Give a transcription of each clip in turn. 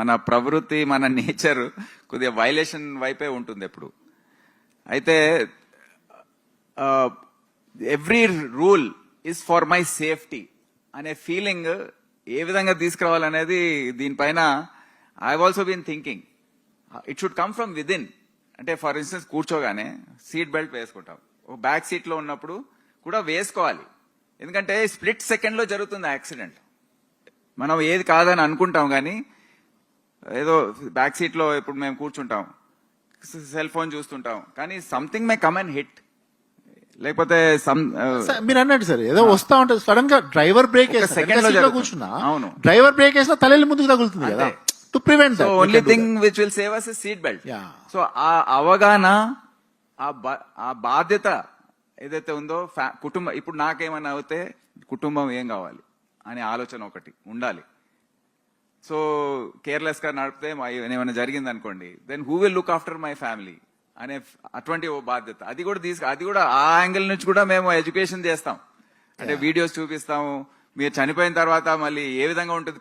మన ప్రవృత్తి, మన నేచర్ కొద్దిగా వైలేషన్ వైపే ఉంటుంది ఎప్పుడు. అయితే every rule is for my safety అనే ఫీలింగ్ ఏ విధంగా తీసుకురావాలనేది దీనిపైన I also been thinking. It should come from within. అంటే ఫర్ ఇన్స్టెన్స్ కూర్చోగానే సీట్ బెల్ట్ వేసుకుంటాం, బ్యాక్ సీట్ లో ఉన్నప్పుడు కూడా వేసుకోవాలి. ఎందుకంటే స్ప్లిట్ సెకండ్ లో జరుగుతుంది యాక్సిడెంట్. మనం ఏది కాదని అనుకుంటాం కానీ ఏదో బ్యాక్ సీట్ లో ఇప్పుడు మేము కూర్చుంటాం, సెల్ ఫోన్ చూస్తుంటాం, కానీ something may come and hit. లేకపోతే మీరు అన్నట్టు సార్ ఏదో వస్తా ఉంటుంది, సడన్ గా డ్రైవర్ బ్రేక్ సెకండ్ లో కూర్చున్నా, అవును, డ్రైవర్ బ్రేక్ వేసినా తలెళ్ళి ముందుకు తగులుతుంది కదా. To prevent only thing which will save us seat belt. So ఆ అవగాహన, ఆ బాధ్యత ఏదైతే ఉందో కుటుంబం, ఇప్పుడు నాకేమైనా అవుతే కుటుంబం ఏం కావాలి అనే ఆలోచన ఒకటి ఉండాలి. సో కేర్లెస్ గా నడిపితే ఏమైనా జరిగింది అనుకోండి, then who will look after my family అనే అటువంటి ఓ బాధ్యత. అది కూడా ఆ యాంగిల్ నుంచి కూడా మేము ఎడ్యుకేషన్ చేస్తాం. అంటే వీడియోస్ చూపిస్తాము, మీరు చనిపోయిన తర్వాత మళ్ళీ ఏ విధంగా ఉంటుంది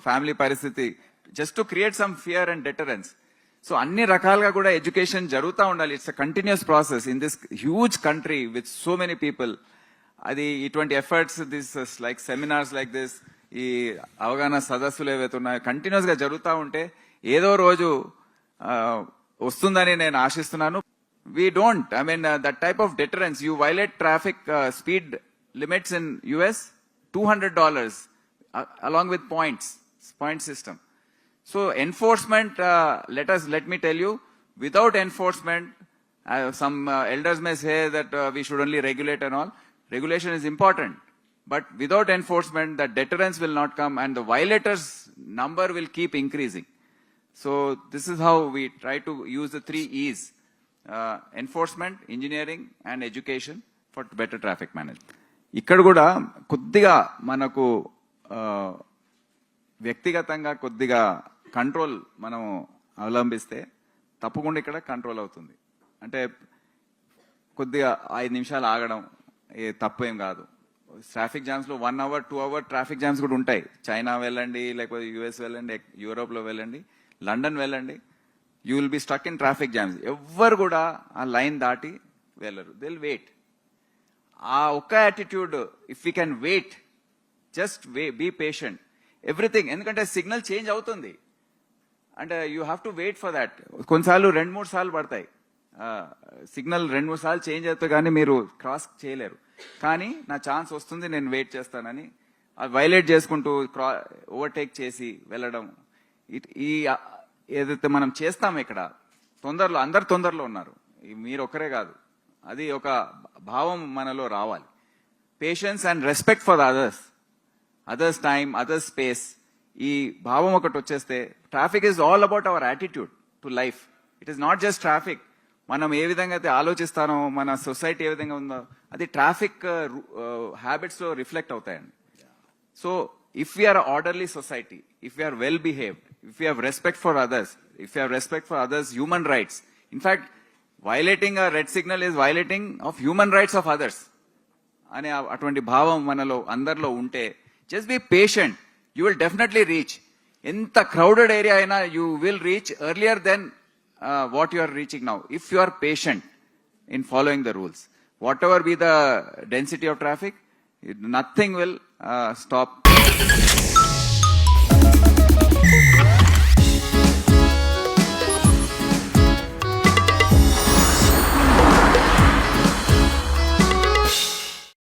ఫ్యామిలీ పరిస్థితి, just to create some fear and deterrence. So అన్ని రకాలుగా కూడా ఎడ్యుకేషన్ జరుగుతూ ఉండాలి. It's a continuous process in this huge country with so many people. అది ఇటువంటి efforts, this like seminars like this, ఈ అవగాహన సదస్సులు ఏవైతే ఉన్నాయో కంటిన్యూస్ గా జరుగుతూ ఉంటే ఏదో రోజు వస్తుందని నేను ఆశిస్తున్నాను. We don't, I mean that type of deterrence. You violate traffic speed limits in US, $200 along with point system. So enforcement, let me tell you, without enforcement, some elders may say that we should only regulate and all. Regulation is important, but without enforcement, the deterrence will not come and the violators number will keep increasing. So this is how we try to use the 3 E's, enforcement, engineering and education for better traffic management. ఇక్కడ కూడా కొద్దిగా మనకు వ్యక్తిగతంగా కొద్దిగా control మనం అవలంబిస్తే తప్పకుండా ఇక్కడ కంట్రోల్ అవుతుంది. అంటే కొద్దిగా 5 నిమిషాలు ఆగడం తప్పు ఏం కాదు. ట్రాఫిక్ జామ్స్ లో 1 hour 2 hour ట్రాఫిక్ జామ్స్ కూడా ఉంటాయి. చైనా వెళ్ళండి, లేకపోతే US వెళ్ళండి, యూరోప్ లో వెళ్ళండి, లండన్ వెళ్ళండి, you will be stuck in traffic jams. ఎవ్వరు కూడా ఆ లైన్ దాటి వెళ్ళరు, దే విల్ వెయిట్. ఆ ఒక్క attitude, if you can wait, just be patient, everything. ఎందుకంటే సిగ్నల్ చేంజ్ అవుతుంది, అంటే you have to wait for that. కొన్నిసార్లు 2-3 సార్లు పడతాయి, సిగ్నల్ 2-3 సార్లు చేంజ్ అవుతాయి, కానీ మీరు క్రాస్ చేయలేరు. కానీ నా ఛాన్స్ వస్తుంది, నేను వెయిట్ చేస్తానని వైలేట్ చేసుకుంటూ ఓవర్టేక్ చేసి వెళ్ళడం, ఈ ఏదైతే మనం చేస్తాం ఇక్కడ తొందరలో, అందరు తొందరలో ఉన్నారు, మీరు ఒక్కరే కాదు. అది ఒక భావం మనలో రావాలి. Patience and respect for others time, others space. ఈ భావం ఒకటి వచ్చేస్తే traffic is all about our attitude to life. It is not just traffic. మనం ఏ విధంగా అయితే ఆలోచిస్తానో, మన సొసైటీ ఏ విధంగా ఉందో, అది ట్రాఫిక్ హ్యాబిట్స్ లో రిఫ్లెక్ట్ అవుతాయండి. So if you are orderly society, if we are well behaved, if we have respect for others, if we have respect for others' human rights, in fact, violating a red signal is violating of human rights of others. అనే అటువంటి భావం మనలో అందరిలో ఉంటే, just be patient, you will definitely reach. ఎంత crowded area అయినా you will reach earlier than what you are reaching now, if you are patient in following the rules. Whatever be the density of traffic, nothing will stop.